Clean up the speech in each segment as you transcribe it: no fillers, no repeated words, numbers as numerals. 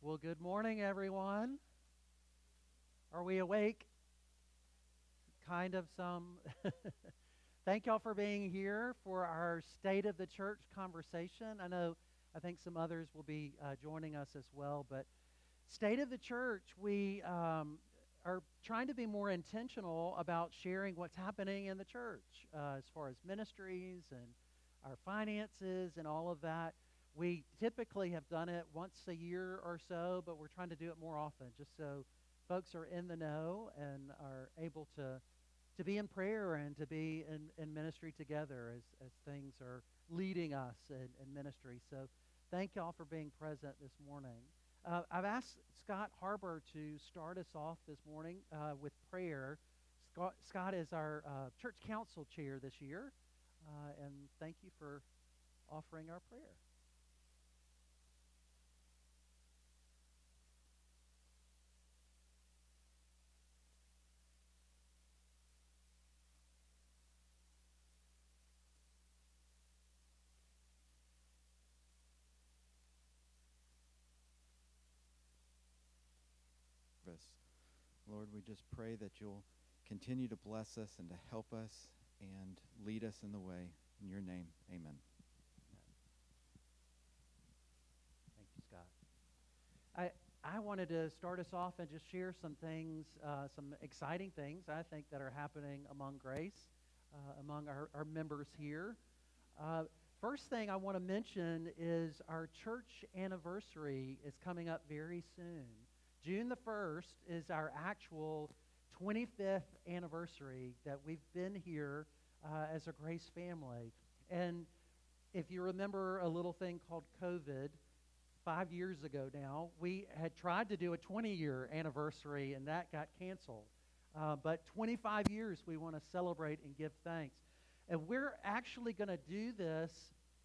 Well, good morning, everyone. Are we awake? Kind of some. Thank y'all for being here for our State of the Church conversation. I think some others will be joining us as well, but State of the Church, we are trying to be more intentional about sharing what's happening in the church as far as ministries and our finances and all of that. We typically have done it once a year or so, but we're trying to do it more often just so folks are in the know and are able to be in prayer and to be in ministry together as things are leading us in ministry. So thank y'all for being present this morning. I've asked Scott Harbour to start us off this morning with prayer. Scott is our church council chair this year, and thank you for offering our prayer. Service. Lord, we just pray that you'll continue to bless us and to help us and lead us in the way. In your name, amen. Thank you, Scott. I wanted to start us off and just share some things, some exciting things I think that are happening among Grace, among our members here. First thing I want to mention is our church anniversary is coming up very soon. June the 1st is our actual 25th anniversary that we've been here as a Grace family. And if you remember a little thing called COVID, 5 years ago now, we had tried to do a 20-year anniversary, and that got canceled. But 25 years we want to celebrate and give thanks. And we're actually going to do this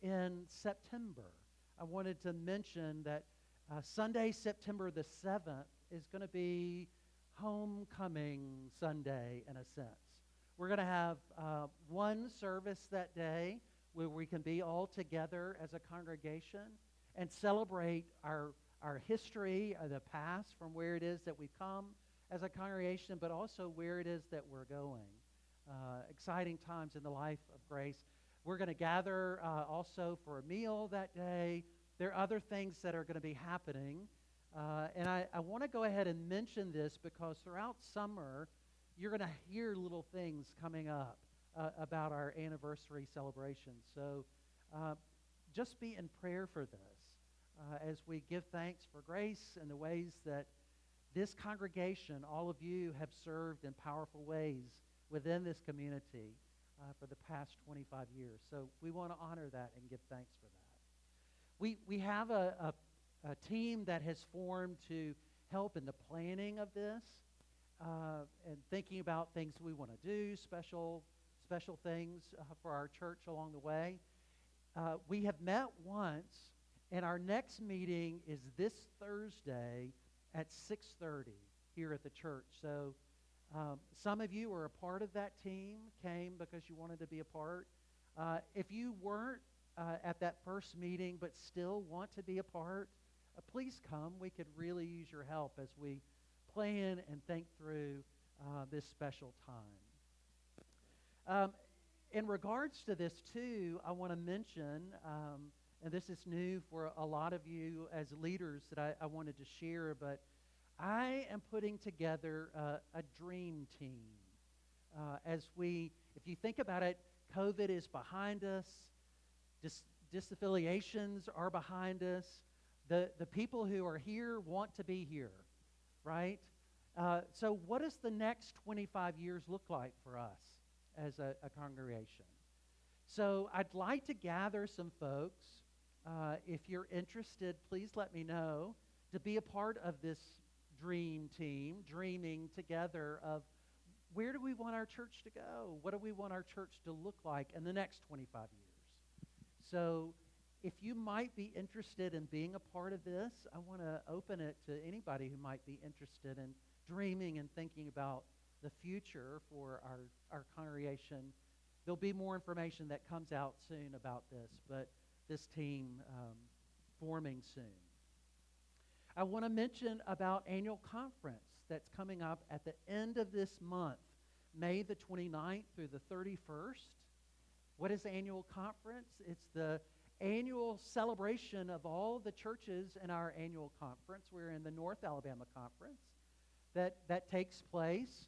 in September. I wanted to mention that Sunday, September the 7th, is going to be homecoming Sunday in a sense. We're going to have one service that day where we can be all together as a congregation and celebrate our history, the past, from where it is that we've come as a congregation, but also where it is that we're going. Exciting times in the life of Grace. We're going to gather also for a meal that day. There are other things that are going to be happening. And I want to go ahead and mention this because throughout summer, you're going to hear little things coming up about our anniversary celebration. So just be in prayer for this as we give thanks for Grace and the ways that this congregation, all of you, have served in powerful ways within this community for the past 25 years. So we want to honor that and give thanks for that. We have a team that has formed to help in the planning of this and thinking about things we want to do, special things for our church along the way. We have met once, and our next meeting is this Thursday at 6:30 here at the church. So some of you are a part of that team, came because you wanted to be a part. If you weren't at that first meeting but still want to be a part, please come. We could really use your help as we plan and think through this special time. In regards to this, too, I want to mention, and this is new for a lot of you as leaders that I wanted to share, but I am putting together a dream team. If you think about it, COVID is behind us. Disaffiliations are behind us. The people who are here want to be here, right? So what does the next 25 years look like for us as a congregation? So I'd like to gather some folks. If you're interested, please let me know, to be a part of this dream team, dreaming together of where do we want our church to go? What do we want our church to look like in the next 25 years? So if you might be interested in being a part of this, I want to open it to anybody who might be interested in dreaming and thinking about the future for our congregation. There'll be more information that comes out soon about this, but this team forming soon. I want to mention about annual conference that's coming up at the end of this month, May the 29th through the 31st. What is annual conference? It's the annual celebration of all the churches in our annual conference. We're in the North Alabama Conference. That takes place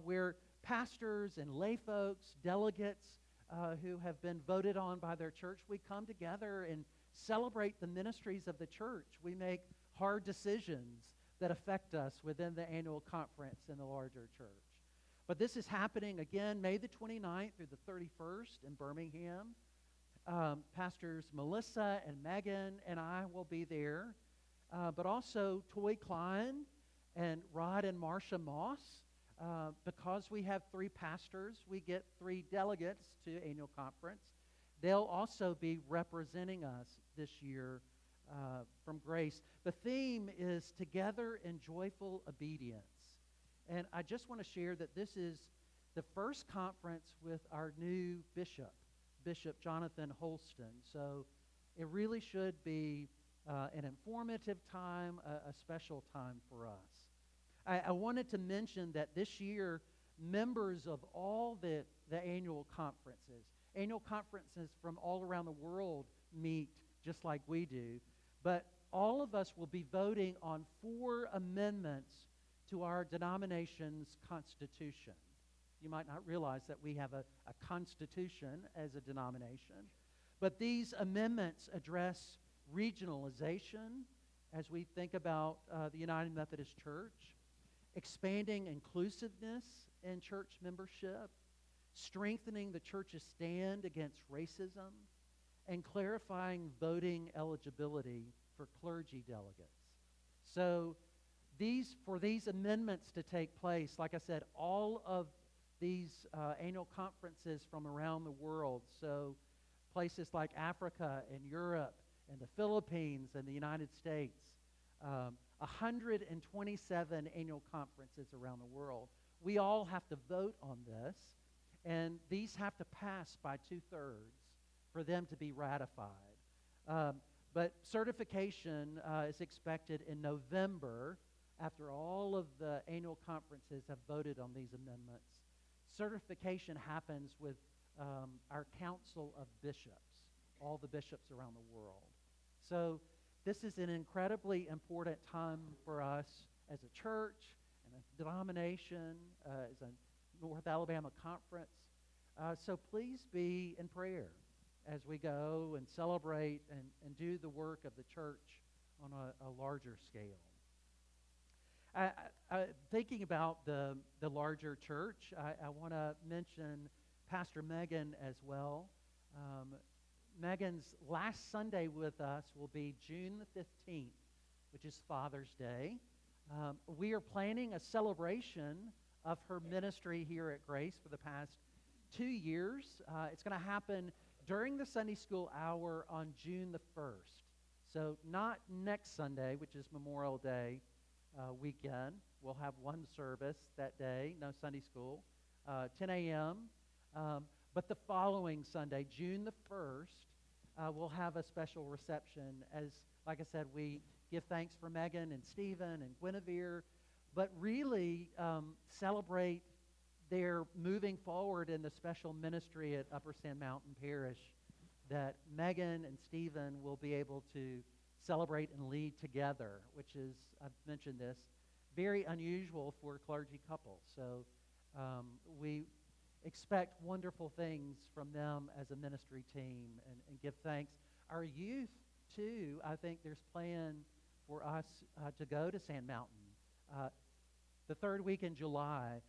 where pastors and lay folks, delegates who have been voted on by their church, we come together and celebrate the ministries of the church. We make hard decisions that affect us within the annual conference in the larger church. But this is happening again May the 29th through the 31st in Birmingham. Pastors Melissa and Megan and I will be there, but also Toy Klein and Rod and Marcia Moss. Because we have 3 pastors, we get 3 delegates to annual conference. They'll also be representing us this year from Grace. The theme is Together in Joyful Obedience. And I just want to share that this is the first conference with our new bishop, Bishop Jonathan Holston. So it really should be an informative time, a special time for us. I wanted to mention that this year, members of all the annual conferences from all around the world meet just like we do, but all of us will be voting on 4 amendments to our denomination's constitution. You might not realize that we have a constitution as a denomination, but these amendments address regionalization as we think about the United Methodist Church, expanding inclusiveness in church membership, strengthening the church's stand against racism, and clarifying voting eligibility for clergy delegates. So for these amendments to take place, like I said, all of these annual conferences from around the world, so places like Africa and Europe and the Philippines and the United States, 127 annual conferences around the world. We all have to vote on this, and these have to pass by 2/3 for them to be ratified. But certification is expected in November after all of the annual conferences have voted on these amendments. Certification happens with our Council of Bishops, all the bishops around the world. So this is an incredibly important time for us as a church and a denomination, as a North Alabama Conference. So please be in prayer as we go and celebrate and do the work of the church on a larger scale. Thinking about the larger church, I want to mention Pastor Megan as well. Megan's last Sunday with us will be June the 15th, which is Father's Day. We are planning a celebration of her ministry here at Grace for the past 2 years. It's going to happen during the Sunday school hour on June the 1st. So not next Sunday, which is Memorial Day weekend. We'll have one service that day, no Sunday school, 10 a.m. But the following Sunday, June the 1st, we'll have a special reception as, like I said, we give thanks for Megan and Stephen and Guinevere, but really celebrate their moving forward in the special ministry at Upper Sand Mountain Parish that Megan and Stephen will be able to celebrate and lead together, which is, I've mentioned this, very unusual for clergy couples. So we expect wonderful things from them as a ministry team and give thanks. Our youth, too, I think there's plan for us to go to Sand Mountain the 3rd week in July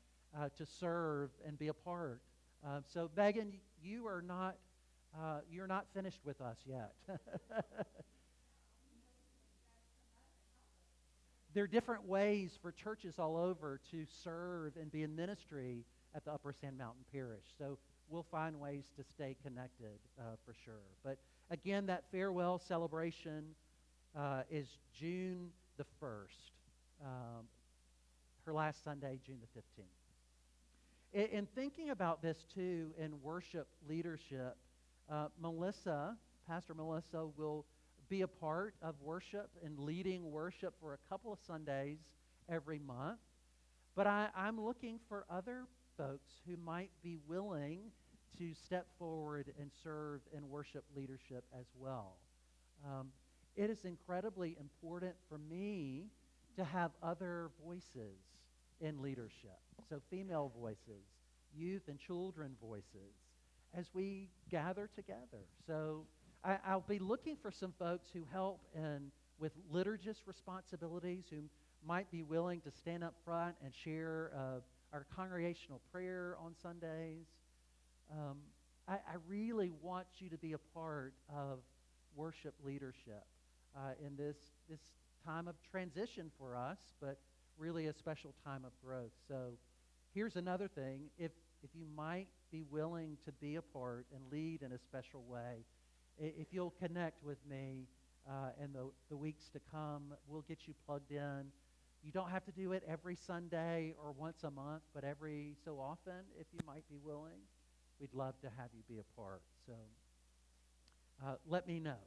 to serve and be a part. So, Megan, you're not finished with us yet. There are different ways for churches all over to serve and be in ministry at the Upper Sand Mountain Parish. So we'll find ways to stay connected for sure. But again, that farewell celebration is June the 1st. Her last Sunday, June the 15th. In thinking about this too in worship leadership, Pastor Melissa will be a part of worship and leading worship for a couple of Sundays every month. But I'm looking for other folks who might be willing to step forward and serve in worship leadership as well. It is incredibly important for me to have other voices in leadership. So female voices, youth and children voices, as we gather together. So I'll be looking for some folks who help with liturgist responsibilities, who might be willing to stand up front and share our congregational prayer on Sundays. I really want you to be a part of worship leadership in this time of transition for us, but really a special time of growth. So here's another thing. If you might be willing to be a part and lead in a special way, if you'll connect with me in the weeks to come, we'll get you plugged in. You don't have to do it every Sunday or once a month, but every so often, if you might be willing. We'd love to have you be a part. So let me know.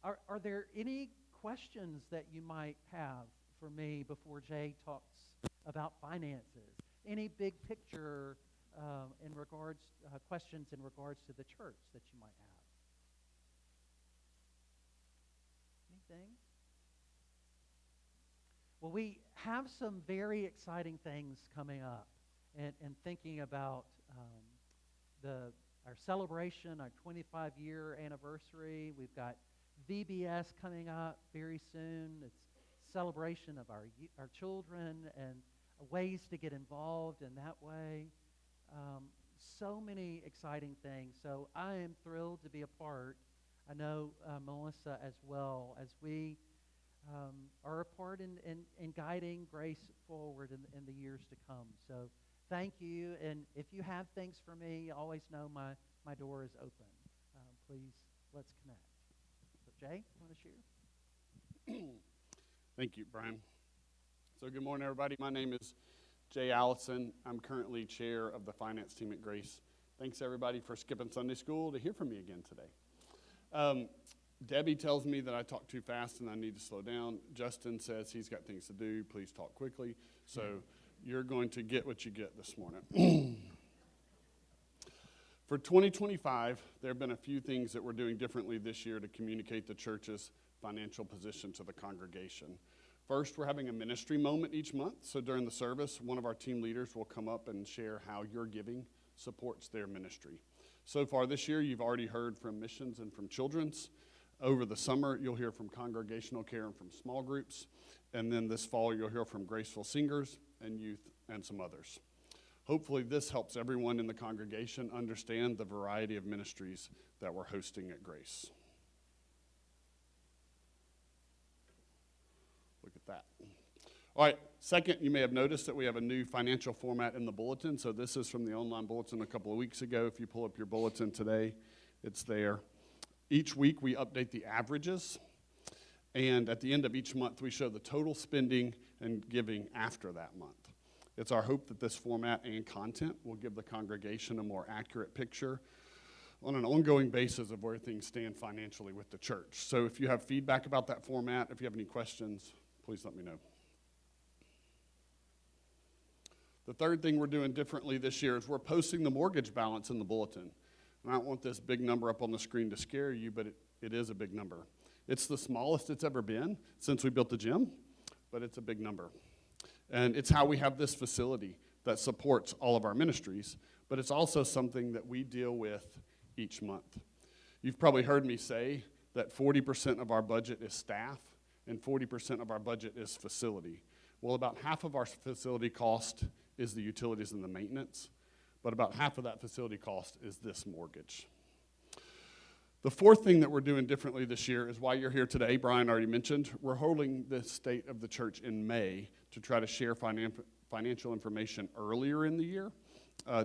Are there any questions that you might have for me before Jay talks about finances? Any big picture questions in regards to the church that you might have? Anything? Well, we have some very exciting things coming up, and thinking about our celebration, our 25-year anniversary. We've got VBS coming up very soon. It's celebration of our children and ways to get involved in that way. So many exciting things. So I am thrilled to be a part. I know Melissa as well, as we are a part in guiding Grace forward in the years to come. So thank you. And if you have things for me, always know my door is open. Please, let's connect. So Jay, you want to share? Thank you, Brian. So good morning, everybody. My name is Jay Allison. I'm currently chair of the finance team at Grace. Thanks, everybody, for skipping Sunday school to hear from me again today. Debbie tells me that I talk too fast and I need to slow down. Justin says he's got things to do. Please talk quickly. So you're going to get what you get this morning. For 2025, there have been a few things that we're doing differently this year to communicate the church's financial position to the congregation. First, we're having a ministry moment each month. So during the service, one of our team leaders will come up and share how your giving supports their ministry. So far this year, you've already heard from missions and from children's. Over the summer, you'll hear from congregational care and from small groups. And then this fall, you'll hear from graceful singers and youth and some others. Hopefully, this helps everyone in the congregation understand the variety of ministries that we're hosting at Grace. Look at that. All right, second, you may have noticed that we have a new financial format in the bulletin. So this is from the online bulletin a couple of weeks ago. If you pull up your bulletin today, it's there. Each week, we update the averages. And at the end of each month, we show the total spending and giving after that month. It's our hope that this format and content will give the congregation a more accurate picture on an ongoing basis of where things stand financially with the church. So if you have feedback about that format, if you have any questions, please let me know. The third thing we're doing differently this year is we're posting the mortgage balance in the bulletin. And I don't want this big number up on the screen to scare you, but it is a big number. It's the smallest it's ever been since we built the gym, but it's a big number. And it's how we have this facility that supports all of our ministries, but it's also something that we deal with each month. You've probably heard me say that 40% of our budget is staff and 40% of our budget is facility. Well, about half of our facility cost is the utilities and the maintenance, but about half of that facility cost is this mortgage. The fourth thing that we're doing differently this year is why you're here today. Brian already mentioned, we're holding the state of the church in May to try to share financial information earlier in the year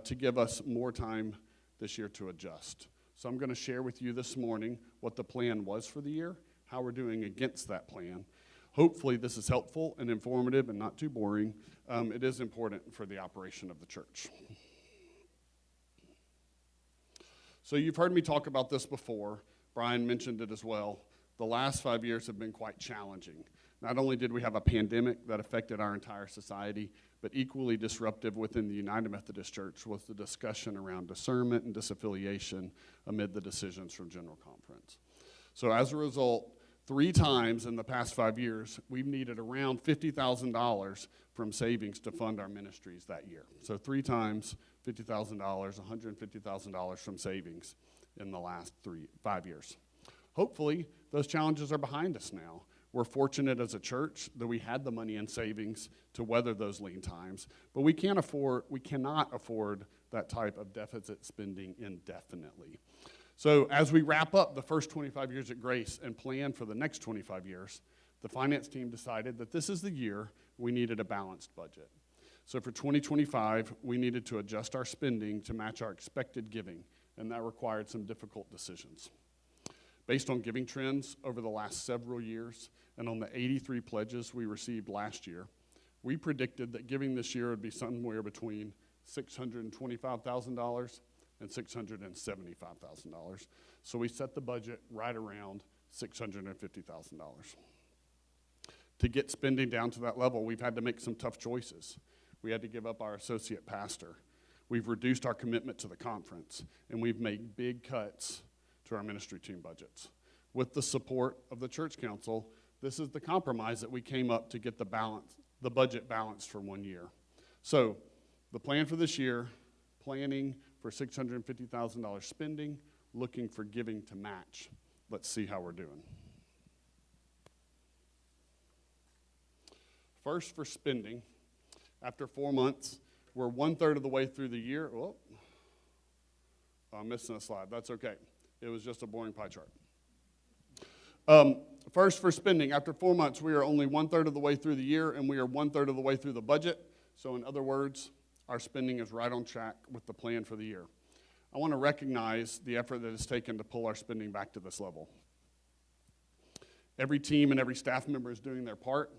to give us more time this year to adjust. So I'm going to share with you this morning what the plan was for the year, how we're doing against that plan. Hopefully this is helpful and informative and not too boring. It is important for the operation of the church. So you've heard me talk about this before. Brian mentioned it as well. the last 5 years have been quite challenging. Not only did we have a pandemic that affected our entire society, but equally disruptive within the United Methodist Church was the discussion around discernment and disaffiliation amid the decisions from General Conference. So as a result, 3 times in the past 5 years, we've needed around $50,000 from savings to fund our ministries that year. So 3 times $50,000, $150,000 from savings in the last 5 years. Hopefully, those challenges are behind us now. We're fortunate as a church that we had the money in savings to weather those lean times, but we cannot afford that type of deficit spending indefinitely. So as we wrap up the first 25 years at Grace and plan for the next 25 years, the finance team decided that this is the year we needed a balanced budget. So for 2025, we needed to adjust our spending to match our expected giving, and that required some difficult decisions. Based on giving trends over the last several years and on the 83 pledges we received last year, we predicted that giving this year would be somewhere between $625,000 and $675,000. So we set the budget right around $650,000. To get spending down to that level, we've had to make some tough choices. We had to give up our associate pastor. We've reduced our commitment to the conference, and we've made big cuts to our ministry team budgets. With the support of the church council, this is the compromise that we came up to get the budget balanced for 1 year. So the plan for this year, planning for $650,000 spending, looking for giving to match. Let's see how we're doing. First, for spending, after 4 months, we're 1/3 of the way through the year. Oh, I'm missing a slide. That's okay. It was just a boring pie chart. First, for spending, after 4 months, we are only 1/3 of the way through the year, and we are 1/3 of the way through the budget. So in other words, our spending is right on track with the plan for the year. I want to recognize the effort that is taken to pull our spending back to this level. Every team and every staff member is doing their part,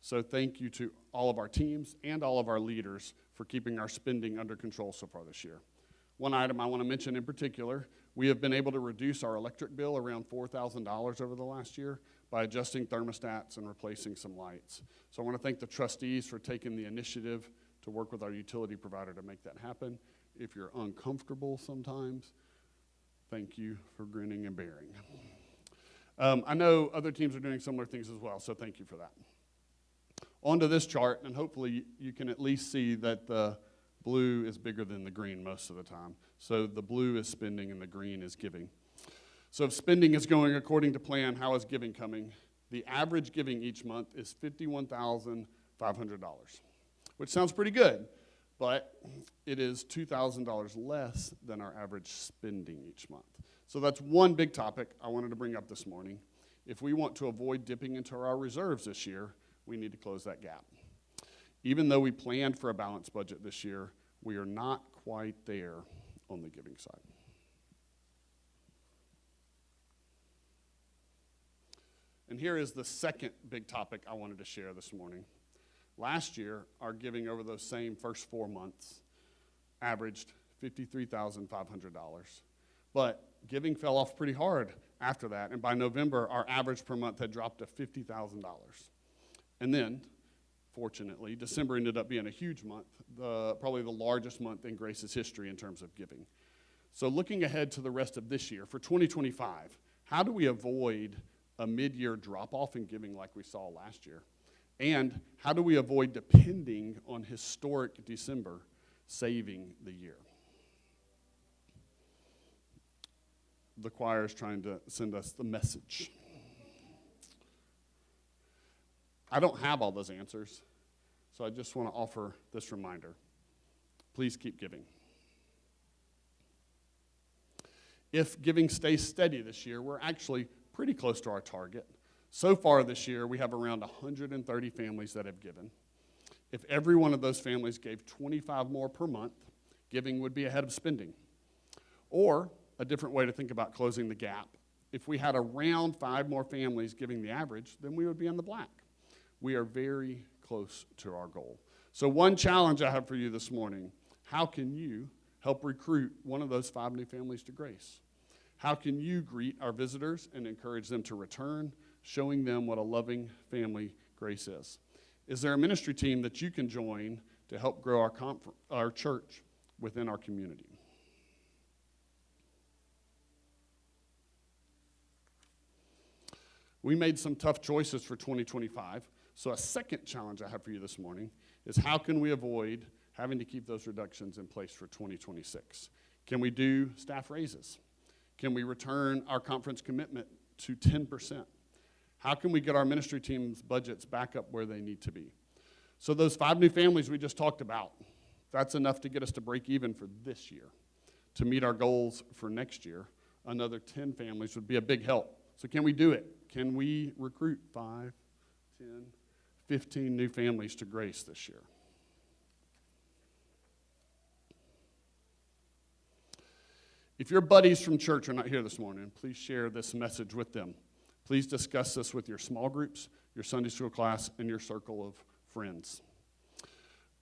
so thank you to all of our teams and all of our leaders for keeping our spending under control so far this year. One item I want to mention in particular, we have been able to reduce our electric bill around $4,000 over the last year by adjusting thermostats and replacing some lights. So I want to thank the trustees for taking the initiative to work with our utility provider to make that happen. If you're uncomfortable sometimes, thank you for grinning and bearing. I know other teams are doing similar things as well, so thank you for that. Onto this chart, and hopefully you can at least see that the blue is bigger than the green most of the time. So the blue is spending and the green is giving. So if spending is going according to plan, how is giving coming? The average giving each month is $51,500, which sounds pretty good, but it is $2,000 less than our average spending each month. So that's one big topic I wanted to bring up this morning. If we want to avoid dipping into our reserves this year, we need to close that gap. Even though we planned for a balanced budget this year, we are not quite there on the giving side. And here is the second big topic I wanted to share this morning. Last year, our giving over those same first 4 months averaged $53,500. But giving fell off pretty hard after that, and by November, our average per month had dropped to $50,000. And then, fortunately, December ended up being a huge month, probably the largest month in Grace's history in terms of giving. So looking ahead to the rest of this year, for 2025, how do we avoid a mid-year drop-off in giving like we saw last year? And how do we avoid depending on historic December saving the year? The choir is trying to send us the message. I don't have all those answers, so I just want to offer this reminder. Please keep giving. If giving stays steady this year, we're actually pretty close to our target. So far this year, we have around 130 families that have given. If every one of those families gave 25 more per month, giving would be ahead of spending. Or a different way to think about closing the gap, if we had around 5 more families giving the average, then we would be in the black. We are very close to our goal. So one challenge I have for you this morning, how can you help recruit one of those 5 new families to Grace? How can you greet our visitors and encourage them to return, showing them what a loving family Grace is? Is there a ministry team that you can join to help grow our church within our community? We made some tough choices for 2025, so a second challenge I have for you this morning is how can we avoid having to keep those reductions in place for 2026? Can we do staff raises? Can we return our conference commitment to 10%? How can we get our ministry team's budgets back up where they need to be? So those 5 new families we just talked about, that's enough to get us to break even for this year. To meet our goals for next year, another 10 families would be a big help. So can we do it? Can we recruit 5, 10, 15 new families to Grace this year? If your buddies from church are not here this morning, please share this message with them. Please discuss this with your small groups, your Sunday school class, and your circle of friends.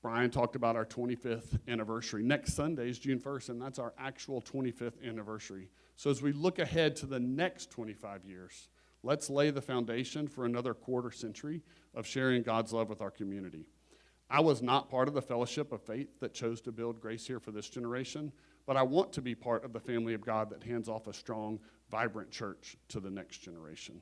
Brian talked about our 25th anniversary. Next Sunday is June 1st, and that's our actual 25th anniversary. So as we look ahead to the next 25 years, let's lay the foundation for another quarter century of sharing God's love with our community. I was not part of the fellowship of faith that chose to build Grace here for this generation, but I want to be part of the family of God that hands off a strong, vibrant church to the next generation.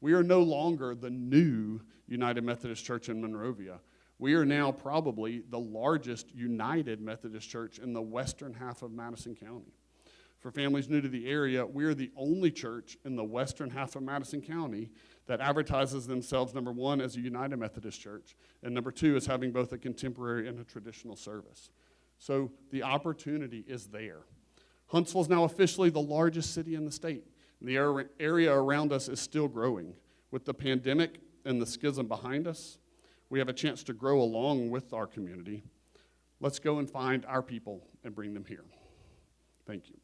We are no longer the new United Methodist Church in Monrovia. We are now probably the largest United Methodist Church in the western half of Madison County. For families new to the area, we are the only church in the western half of Madison County that advertises themselves, number 1, as a United Methodist Church, and number 2, as having both a contemporary and a traditional service. So the opportunity is there. Huntsville is now officially the largest city in the state. The area around us is still growing. With the pandemic and the schism behind us, we have a chance to grow along with our community. Let's go and find our people and bring them here. Thank you.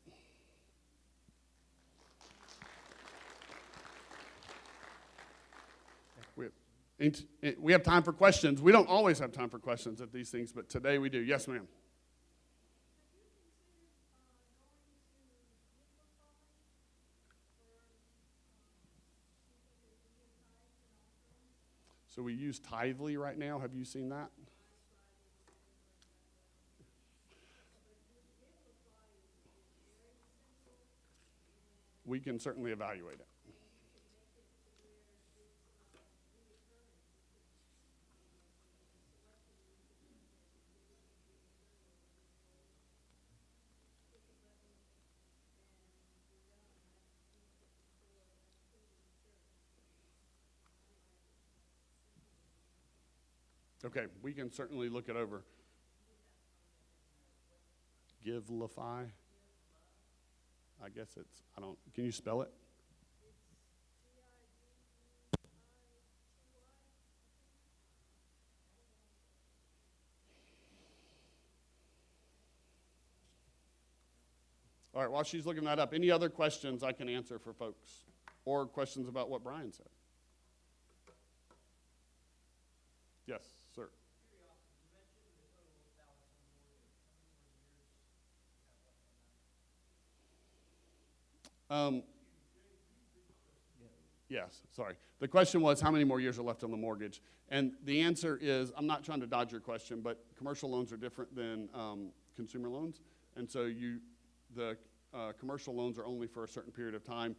We have time for questions. We don't always have time for questions at these things, but today we do. Yes, ma'am. So we use Tithely right now. Have you seen that? We can certainly evaluate it. Okay, we can certainly look it over. Givelify. I guess it's, can you spell it? All right, while she's looking that up, any other questions I can answer for folks? Or questions about what Brian said? Yes, sir. Yes, sorry. The question was how many more years are left on the mortgage? And the answer is, I'm not trying to dodge your question, but commercial loans are different than consumer loans. And so the commercial loans are only for a certain period of time.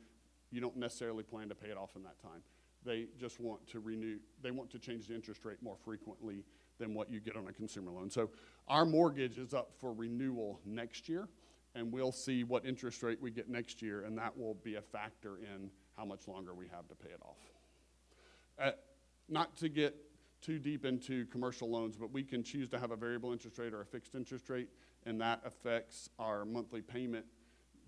You don't necessarily plan to pay it off in that time. They just want to renew, they want to change the interest rate more frequently than what you get on a consumer loan. So our mortgage is up for renewal next year, and we'll see what interest rate we get next year, and that will be a factor in how much longer we have to pay it off. Not to get too deep into commercial loans, but we can choose to have a variable interest rate or a fixed interest rate, and that affects our monthly payment.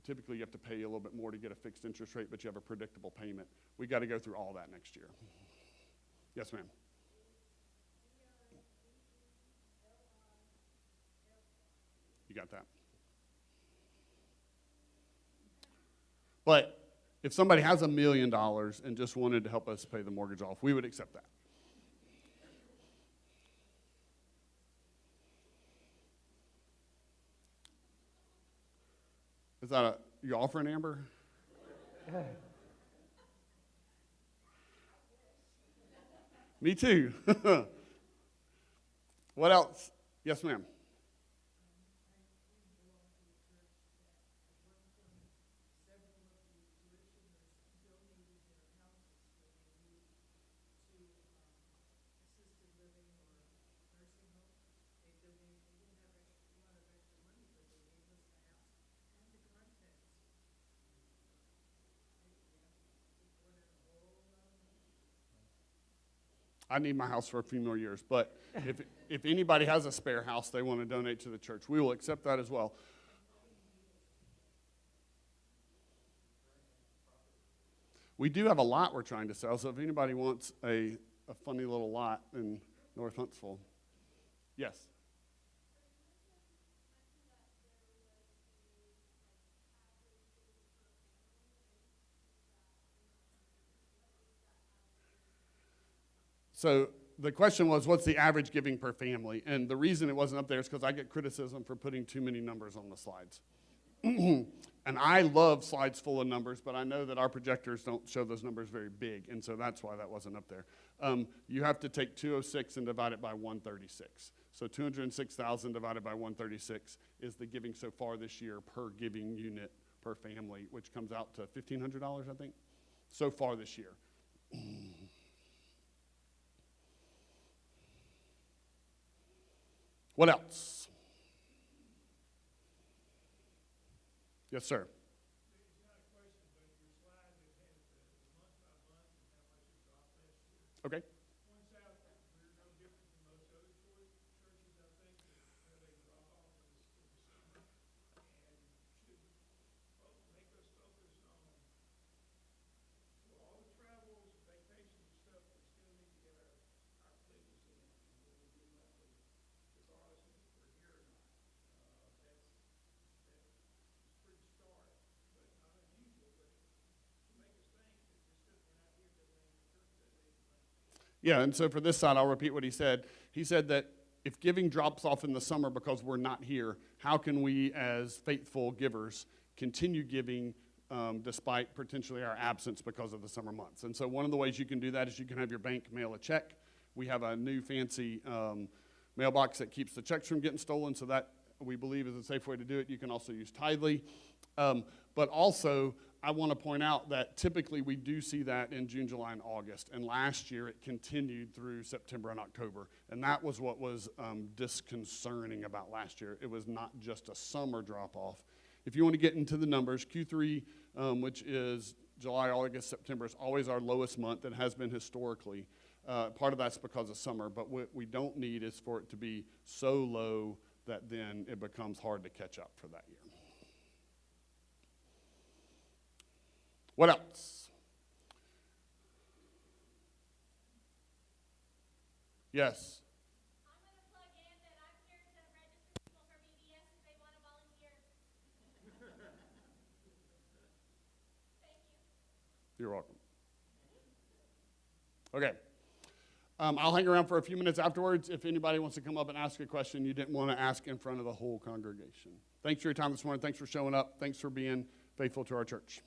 Typically, you have to pay a little bit more to get a fixed interest rate, but you have a predictable payment. We got to go through all that next year. Yes, ma'am. You got that. But if somebody has $1 million and just wanted to help us pay the mortgage off, we would accept that. Is that you offering, Amber? Me too. What else? Yes, ma'am. I need my house for a few more years, but if anybody has a spare house they want to donate to the church, we will accept that as well. We do have a lot we're trying to sell, so if anybody wants a funny little lot in North Huntsville. Yes. So the question was, what's the average giving per family? And the reason it wasn't up there is because I get criticism for putting too many numbers on the slides. And I love slides full of numbers, but I know that our projectors don't show those numbers very big, and so that's why that wasn't up there. You have to take 206 and divide it by 136. So 206,000 divided by 136 is the giving so far this year per giving unit per family, which comes out to $1,500, I think, so far this year. What else? Yes, sir. It's not a question, but your slide that had the month by month and how much it dropped last year Okay. points out that we're no different than most other churches, I think, where they drop off in the summer, and should make us focus on, for all the travels, vacations and stuff, we still need to get our pledges in, and what we do monthly, regardless of if we're here or not. That's pretty stark, but not unusual, but to make us think that just because we're not here doesn't mean the church doesn't need the money. Yeah, and so for this side, I'll repeat what he said. He said that if giving drops off in the summer because we're not here, how can we as faithful givers continue giving despite potentially our absence because of the summer months? And so one of the ways you can do that is you can have your bank mail a check. We have a new fancy mailbox that keeps the checks from getting stolen, so that we believe is a safe way to do it. You can also use Tidely. But also, I want to point out that typically we do see that in June, July, and August. And last year it continued through September and October. And that was what was disconcerting about last year. It was not just a summer drop-off. If you want to get into the numbers, Q3, which is July, August, September, is always our lowest month and has been historically. Part of that's because of summer, but what we don't need is for it to be so low that then it becomes hard to catch up for that year. What else? Yes. I'm going to plug in that I'm here to register people for VBS if they want to volunteer. Thank you. You're welcome. Okay. I'll hang around for a few minutes afterwards if anybody wants to come up and ask a question you didn't want to ask in front of the whole congregation. Thanks for your time this morning. Thanks for showing up. Thanks for being faithful to our church.